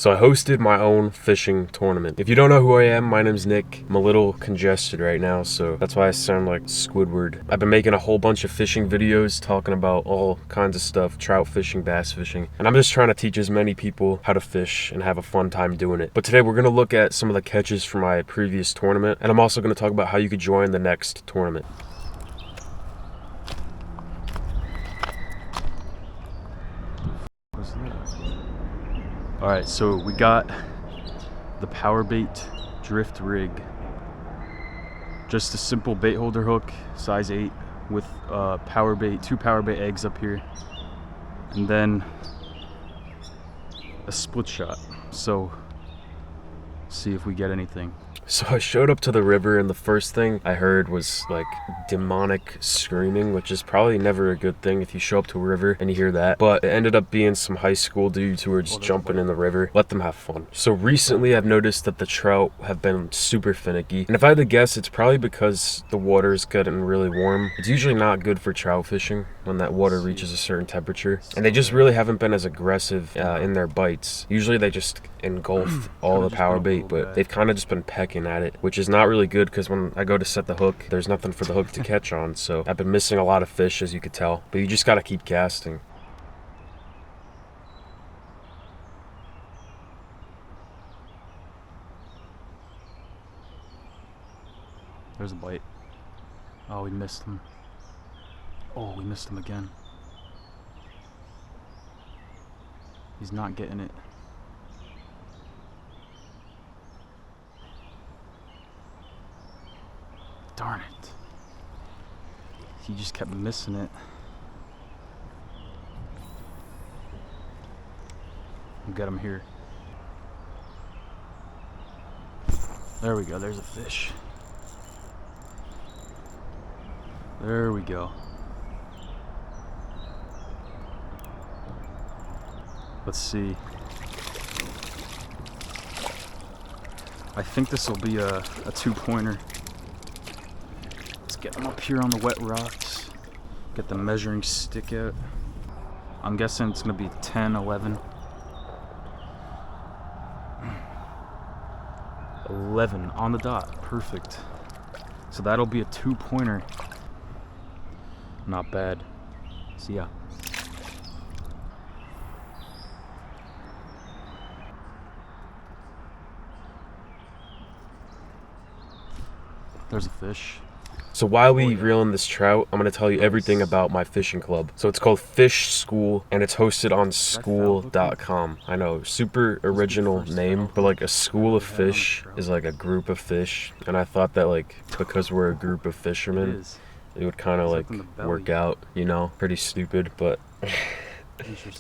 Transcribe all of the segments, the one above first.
So I hosted my own fishing tournament. If you don't know who I am, my name's Nick. I'm a little congested right now, so that's why I sound like Squidward. I've been making a whole bunch of fishing videos talking about all kinds of stuff, trout fishing, bass fishing, and I'm just trying to teach as many people how to fish and have a fun time doing it. But today we're gonna look at some of the catches from my previous tournament, and I'm also gonna talk about how you could join the next tournament. All right, so we got the power bait drift rig. Just a simple bait holder hook, size 8, with power bait, 2 power bait eggs up here, and then a split shot. So see if we get anything. So I showed up to the river, and the first thing I heard was like demonic screaming, which is probably never a good thing if you show up to a river and you hear that. But it ended up being some high school dudes who were just jumping in the river. Let them have fun. So recently I've noticed that the trout have been super finicky. And if I had to guess, it's probably because the water's getting really warm. It's usually not good for trout fishing when that water reaches a certain temperature. And they just really haven't been as aggressive in their bites. Usually they just engulf all the power bait, but they've kind of just been pecking at it, which is not really good because when I go to set the hook, there's nothing for the hook to catch on. So I've been missing a lot of fish, as you could tell, but you just got to keep casting. There's a bite. Oh, we missed him. Oh, we missed him again. He's not getting it. Darn it. He just kept missing it. We'll get him here. There we go, there's a fish. There we go. Let's see. I think this will be a 2-pointer. Get them up here on the wet rocks. Get the measuring stick out. I'm guessing it's gonna be 10, 11. 11 on the dot, perfect. So that'll be a 2-pointer. Not bad. See ya. There's a fish. So while we reel in this trout, I'm going to tell you everything about my fishing club. So it's called Fish School, and it's hosted on school.com. I know, super original name, but like a school of fish is like a group of fish. And I thought that like because we're a group of fishermen, it would kind of like work out, you know? Pretty stupid, but...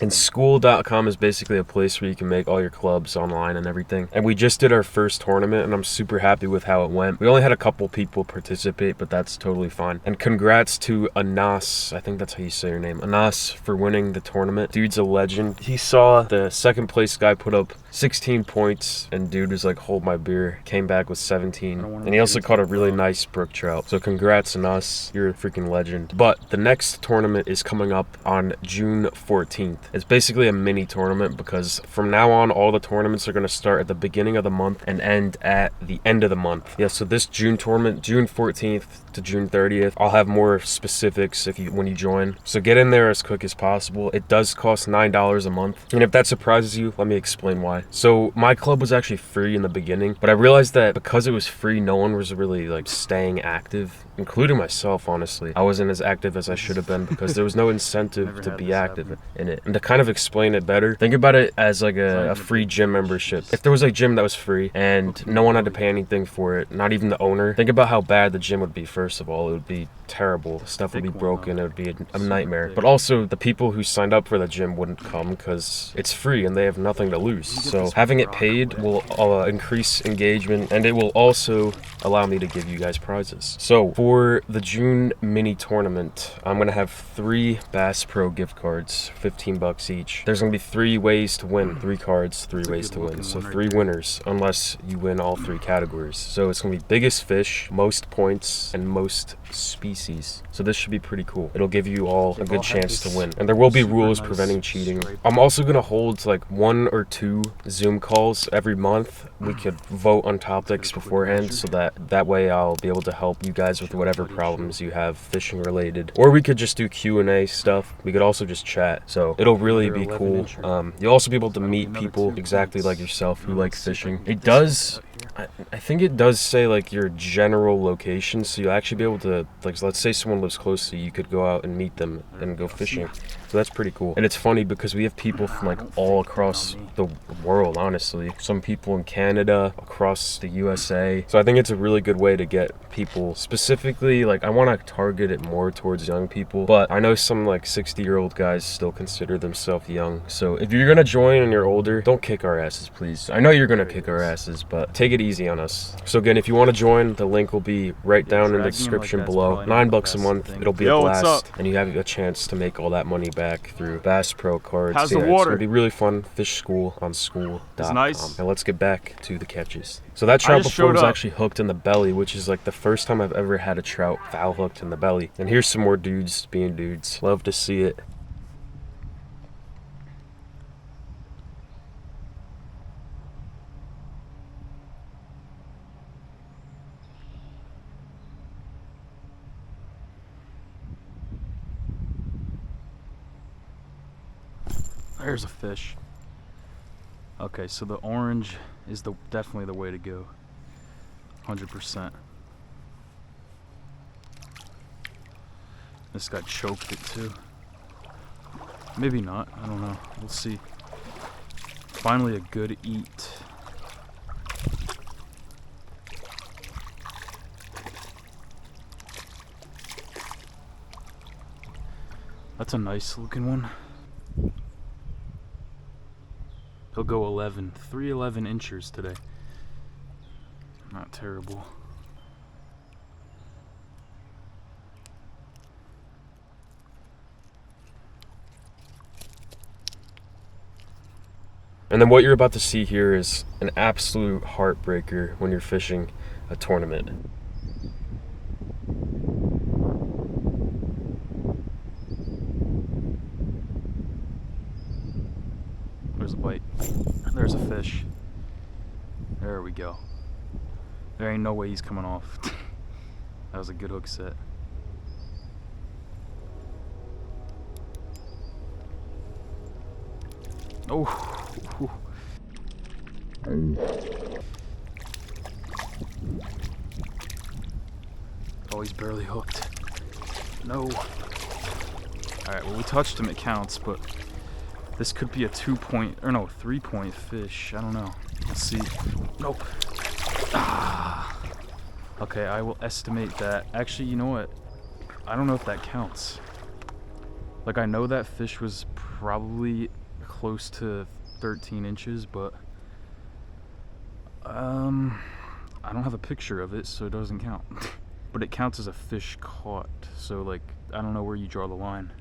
And school.com is basically a place where you can make all your clubs online and everything. And we just did our first tournament, and I'm super happy with how it went. We only had a couple people participate, but that's totally fine. And congrats to Anas, I think that's how you say your name, Anas, for winning the tournament. Dude's a legend. He saw the second place guy put up 16 points, and dude was like, hold my beer, came back with 17. And he also caught a really nice brook trout. So congrats Anas, you're a freaking legend. But the next tournament is coming up on June 14th. It's basically a mini tournament because from now on all the tournaments are going to start at the beginning of the month and end at the end of the month. Yeah, so this June tournament, June 14th to June 30th, I'll have more specifics when you join. So get in there as quick as possible. It does cost $9 a month. And if that surprises you, let me explain why. So my club was actually free in the beginning, but I realized that because it was free, no one was really like staying active, including myself, honestly. I wasn't as active as I should have been because there was no incentive to be active in it. And to kind of explain it better, think about it as like a free gym membership. If there was a gym that was free and no one had to pay anything for it, not even the owner, think about how bad the gym would be. First of all, it would be terrible. Stuff would be broken. It would be a nightmare. But also the people who signed up for the gym wouldn't come because it's free and they have nothing to lose. So having it paid will increase engagement, and it will also allow me to give you guys prizes. So for the June mini tournament, I'm gonna have 3 Bass Pro gift cards, $15 each. There's gonna be 3 ways to win, 3 cards, 3 ways to win. So 3 winners, unless you win all 3 categories. So it's gonna be biggest fish, most points, and most species. species. So this should be pretty cool. It'll give you all a good chance to win. And there will be rules preventing cheating. I'm also gonna hold like 1 or 2 Zoom calls every month. We could vote on topics beforehand, so that way I'll be able to help you guys with whatever problems you have fishing related. Or we could just do Q&A stuff. We could also just chat. So it'll really be cool. You'll also be able to meet people exactly like yourself who like fishing. It does, I think it does say like your general location, so you'll actually be able to, like, let's say someone lives close to you, you could go out and meet them and go fishing. So that's pretty cool. And it's funny because we have people from like all across the world, honestly. Some people in Canada, across the USA. So I think it's a really good way to get people, specifically, like I want to target it more towards young people, but I know some like 60-year-old guys still consider themselves young. So if you're gonna join and you're older, don't kick our asses, please. I know you're gonna kick our asses, but take it easy on us. So again, if you want to join, the link will be right down in the description below. $9 a month. It'll be a blast, and you have a chance to make all that money back through Bass Pro cards. How's the water? It's gonna be really fun. Fish school on school.com. Nice. And let's get back to the catches. So that trout before was actually hooked in the belly, which is like the first time I've ever had a trout foul hooked in the belly. And here's some more dudes being dudes. Love to see it. There's a fish. Okay, so the orange is definitely the way to go. 100%. This guy choked it too. Maybe not, I don't know. We'll see. Finally a good eat. That's a nice looking one. He'll go 311 inches today. Not terrible. And then what you're about to see here is an absolute heartbreaker when you're fishing a tournament. There's a bite. There's a fish. There we go. There ain't no way he's coming off. That was a good hook set. Oh. Oh, he's barely hooked. No. Alright, well we touched him, it counts, but this could be a 3-point fish. I don't know. Let's see. Nope. Ah. Okay, I will estimate that. Actually, you know what? I don't know if that counts. Like, I know that fish was probably close to 13 inches, but I don't have a picture of it, so it doesn't count. But it counts as a fish caught. So, like, I don't know where you draw the line.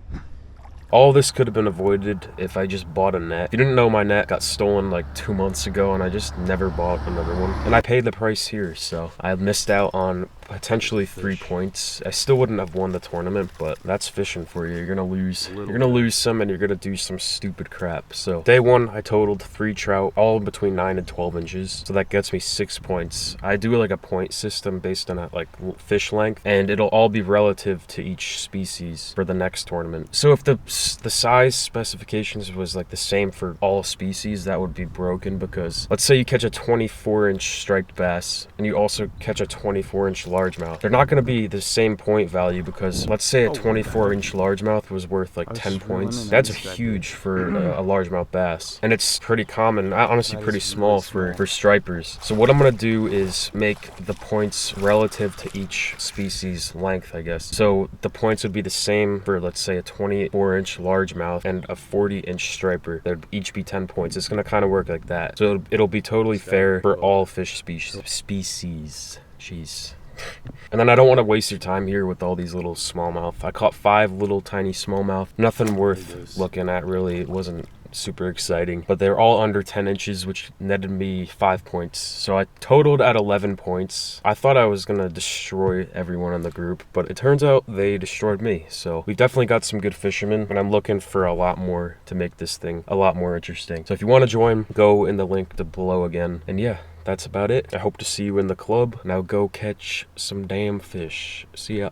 All this could have been avoided if I just bought a net. If you didn't know, my net got stolen like 2 months ago, and I just never bought another one. And I paid the price here, so I missed out on potentially 3 points. I still wouldn't have won the tournament, but that's fishing for you. You're gonna lose. You're gonna lose some, and you're gonna do some stupid crap. So day one, I totaled 3 trout, all between 9 and 12 inches. So that gets me 6 points. I do like a point system based on like fish length, and it'll all be relative to each species for the next tournament. So if the size specifications was like the same for all species, that would be broken, because let's say you catch a 24-inch striped bass and you also catch a 24-inch largemouth. They're not going to be the same point value, because let's say a 24-inch largemouth was worth like 10 points. That's huge for a largemouth bass, and it's pretty common, honestly pretty small for stripers. So what I'm going to do is make the points relative to each species length, I guess. So the points would be the same for, let's say, a 24-inch largemouth and a 40-inch striper. They'd each be 10 points. It's going to kind of work like that. So it'll be totally fair for all fish species. Jeez. And then I don't want to waste your time here with all these little smallmouth. I caught 5 little tiny smallmouth. Nothing worth looking at, really. It wasn't super exciting. But they're all under 10 inches, which netted me 5 points. So I totaled at 11 points. I thought I was gonna destroy everyone in the group, but it turns out they destroyed me. So we've definitely got some good fishermen, and I'm looking for a lot more to make this thing a lot more interesting. So if you want to join, go in the link below again. And yeah, that's about it. I hope to see you in the club. Now go catch some damn fish. See ya.